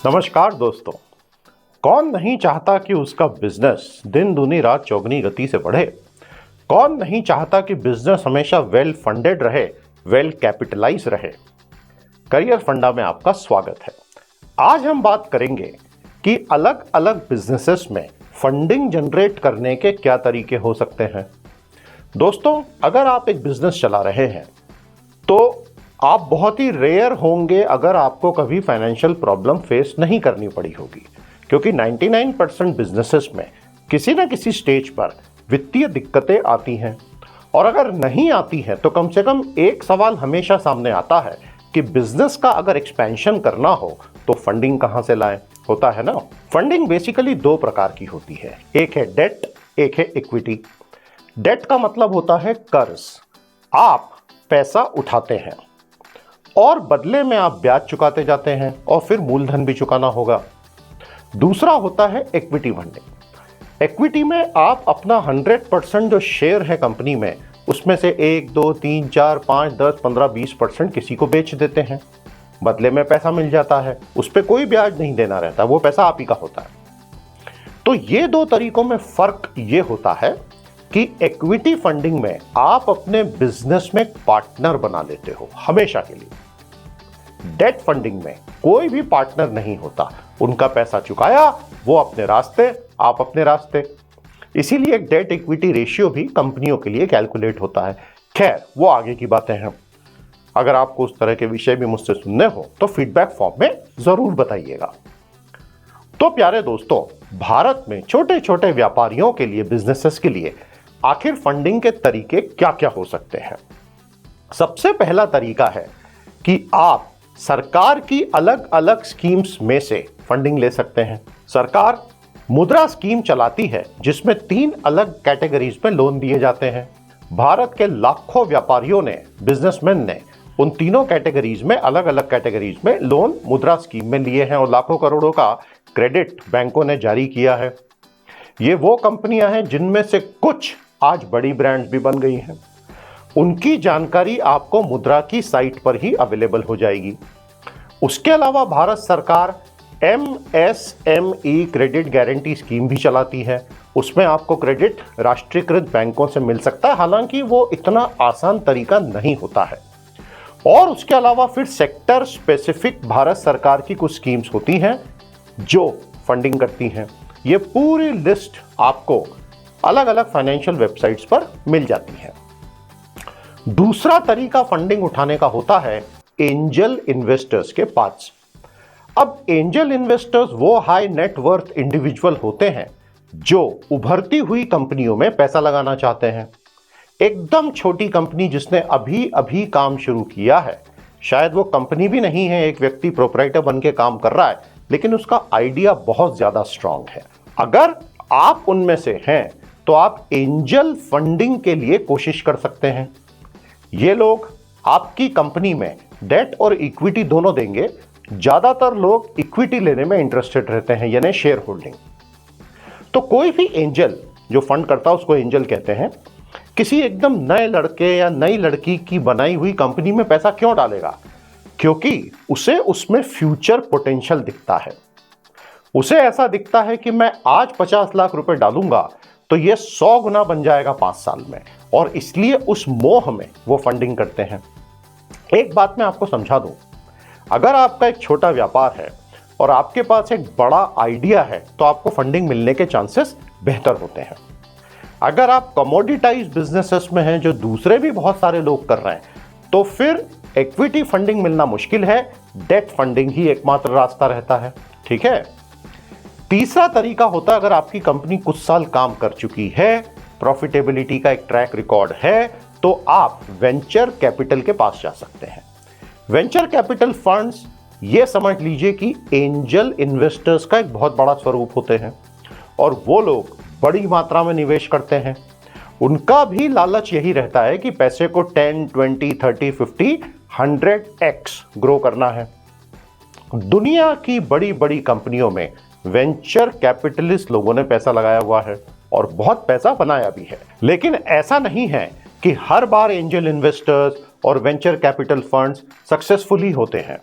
नमस्कार दोस्तों। कौन नहीं चाहता कि उसका बिजनेस दिन दूनी रात चौगनी गति से बढ़े। कौन नहीं चाहता कि बिजनेस हमेशा वेल फंडेड रहे, वेल कैपिटलाइज रहे। करियर फंडा में आपका स्वागत है। आज हम बात करेंगे कि अलग अलग बिजनेसेस में फंडिंग जनरेट करने के क्या तरीके हो सकते हैं। दोस्तों, अगर आप एक बिजनेस चला रहे हैं तो आप बहुत ही रेयर होंगे अगर आपको कभी फाइनेंशियल प्रॉब्लम फेस नहीं करनी पड़ी होगी, क्योंकि 99% बिजनेसेस में किसी न किसी स्टेज पर वित्तीय दिक्कतें आती हैं। और अगर नहीं आती हैं तो कम से कम एक सवाल हमेशा सामने आता है कि बिजनेस का अगर एक्सपेंशन करना हो तो फंडिंग कहां से लाएं। होता है ना। फंडिंग बेसिकली दो प्रकार की होती है, एक है डेट, एक है इक्विटी। डेट का मतलब होता है कर्ज। आप पैसा उठाते हैं और बदले में आप ब्याज चुकाते जाते हैं और फिर मूलधन भी चुकाना होगा। दूसरा होता है इक्विटी फंडिंग। इक्विटी में आप अपना 100% जो शेयर है कंपनी में, उसमें से 1, 2, 3, 4, 5, 10, 15, 20% किसी को बेच देते हैं। बदले में पैसा मिल जाता है, उस पर कोई ब्याज नहीं देना रहता, वो पैसा आप ही का होता है। तो ये दो तरीकों में फर्क ये होता है कि इक्विटी फंडिंग में आप अपने बिजनेस में पार्टनर बना लेते हो हमेशा के लिए। डेट फंडिंग में कोई भी पार्टनर नहीं होता, उनका पैसा चुकाया, वो अपने रास्ते, आप अपने रास्ते। इसीलिए डेट इक्विटी रेशियो भी कंपनियों के लिए कैलकुलेट होता है। खैर, वो आगे की बातें हैं। अगर आपको उस तरह के विषय भी मुझसे सुनने हो तो फीडबैक फॉर्म में जरूर बताइएगा। तो प्यारे दोस्तों, भारत में छोटे छोटे व्यापारियों के लिए, बिजनेसेस के लिए आखिर फंडिंग के तरीके क्या क्या हो सकते हैं। सबसे पहला तरीका है कि आप सरकार की अलग अलग स्कीम्स में से फंडिंग ले सकते हैं। सरकार मुद्रा स्कीम चलाती है जिसमें 3 अलग कैटेगरीज में लोन दिए जाते हैं। भारत के लाखों व्यापारियों ने, बिजनेसमैन ने उन तीनों कैटेगरीज में, अलग अलग कैटेगरीज में लोन मुद्रा स्कीम में लिए हैं और लाखों करोड़ों का क्रेडिट बैंकों ने जारी किया है। ये वो कंपनियां हैं जिनमें से कुछ आज बड़ी ब्रांड्स भी बन गई हैं। उनकी जानकारी आपको मुद्रा की साइट पर ही अवेलेबल हो जाएगी। उसके अलावा भारत सरकार MSME क्रेडिट गारंटी स्कीम भी चलाती है। उसमें आपको क्रेडिट राष्ट्रीयकृत बैंकों से मिल सकता है, हालांकि वो इतना आसान तरीका नहीं होता है। और उसके अलावा फिर सेक्टर स्पेसिफिक भारत सरकार की कुछ स्कीम्स होती हैं जो फंडिंग करती हैं। ये पूरी लिस्ट आपको अलग अलग फाइनेंशियल वेबसाइट्स पर मिल जाती है। दूसरा तरीका फंडिंग उठाने का होता है एंजल इन्वेस्टर्स के पास। अब एंजल इन्वेस्टर्स वो हाई नेट वर्थ इंडिविजुअल होते हैं जो उभरती हुई कंपनियों में पैसा लगाना चाहते हैं। एकदम छोटी कंपनी जिसने अभी अभी काम शुरू किया है, शायद वो कंपनी भी नहीं है, एक व्यक्ति प्रोप्राइटर बन के काम कर रहा है, लेकिन उसका आइडिया बहुत ज्यादा स्ट्रांग है। अगर आप उनमें से हैं तो आप एंजल फंडिंग के लिए कोशिश कर सकते हैं। ये लोग आपकी कंपनी में डेट और इक्विटी दोनों देंगे। ज्यादातर लोग इक्विटी लेने में इंटरेस्टेड रहते हैं, यानी शेयर होल्डिंग। तो कोई भी एंजल जो फंड करता है उसको एंजल कहते हैं। किसी एकदम नए लड़के या नई लड़की की बनाई हुई कंपनी में पैसा क्यों डालेगा? क्योंकि उसे उसमें फ्यूचर पोटेंशियल दिखता है। उसे ऐसा दिखता है कि मैं आज 50 लाख रुपए डालूंगा तो ये 100 गुना बन जाएगा 5 साल में, और इसलिए उस मोह में वो फंडिंग करते हैं। एक बात मैं आपको समझा दूं, अगर आपका एक छोटा व्यापार है और आपके पास एक बड़ा आइडिया है तो आपको फंडिंग मिलने के चांसेस बेहतर होते हैं। अगर आप कमोडिटाइज बिजनेसेस में हैं जो दूसरे भी बहुत सारे लोग कर रहे हैं, तो फिर इक्विटी फंडिंग मिलना मुश्किल है। डेट फंडिंग ही एकमात्र रास्ता रहता है। ठीक है। तीसरा तरीका होता है, अगर आपकी कंपनी कुछ साल काम कर चुकी है, प्रॉफिटेबिलिटी का एक ट्रैक रिकॉर्ड है, तो आप वेंचर कैपिटल के पास जा सकते हैं। वेंचर कैपिटल फंड्स, ये समझ लीजिए कि एंजल इन्वेस्टर्स का एक बहुत बड़ा स्वरूप होते हैं और वो लोग बड़ी मात्रा में निवेश करते हैं। उनका भी लालच यही रहता है कि पैसे को 10, 20, 30, 50, 100x ग्रो करना है। दुनिया की बड़ी बड़ी कंपनियों में वेंचर कैपिटलिस्ट लोगों ने पैसा लगाया हुआ है और बहुत पैसा बनाया भी है। लेकिन ऐसा नहीं है कि हर बार एंजल इन्वेस्टर्स और वेंचर कैपिटल फंड्स सक्सेसफुली होते हैं।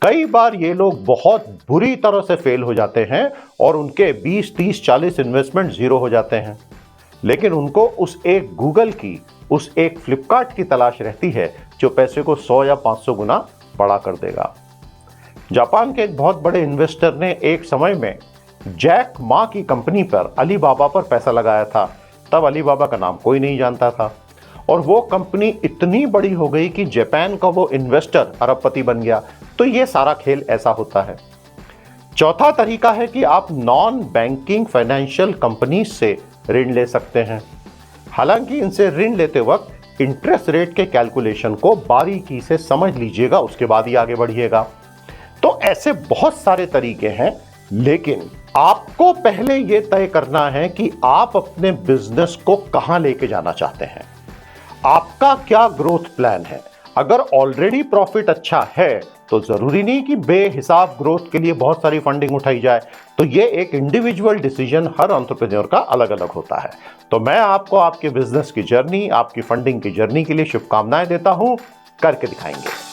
कई बार ये लोग बहुत बुरी तरह से फेल हो जाते हैं और उनके 20, 30, 40 इन्वेस्टमेंट जीरो हो जाते हैं, लेकिन उनको उस एक गूगल की, उस एक फ्लिपकार्ट की तलाश रहती है जो पैसे को 100 या 500 गुना बड़ा कर देगा। जापान के एक बहुत बड़े इन्वेस्टर ने एक समय में जैक मा की कंपनी पर अलीबाबा पर पैसा लगाया था। तब अलीबाबा का नाम कोई नहीं जानता था और वो कंपनी इतनी बड़ी हो गई कि जापान का वो इन्वेस्टर अरबपति बन गया। तो ये सारा खेल ऐसा होता है। चौथा तरीका है कि आप नॉन बैंकिंग फाइनेंशियल कंपनी से ऋण ले सकते हैं। हालांकि इनसे ऋण लेते वक्त इंटरेस्ट रेट के कैलकुलेशन को बारीकी से समझ लीजिएगा, उसके बाद ही आगे बढ़िएगा। तो ऐसे बहुत सारे तरीके हैं, लेकिन आपको पहले यह तय करना है कि आप अपने बिजनेस को कहां लेके जाना चाहते हैं। आपका क्या ग्रोथ प्लान है। अगर ऑलरेडी प्रॉफिट अच्छा है तो जरूरी नहीं कि बेहिसाब ग्रोथ के लिए बहुत सारी फंडिंग उठाई जाए। तो ये एक इंडिविजुअल डिसीजन हर एंटरप्रेन्योर का अलग अलग होता है। तो मैं आपको आपके बिजनेस की जर्नी, आपकी फंडिंग की जर्नी के लिए शुभकामनाएं देता हूं। करके दिखाएंगे।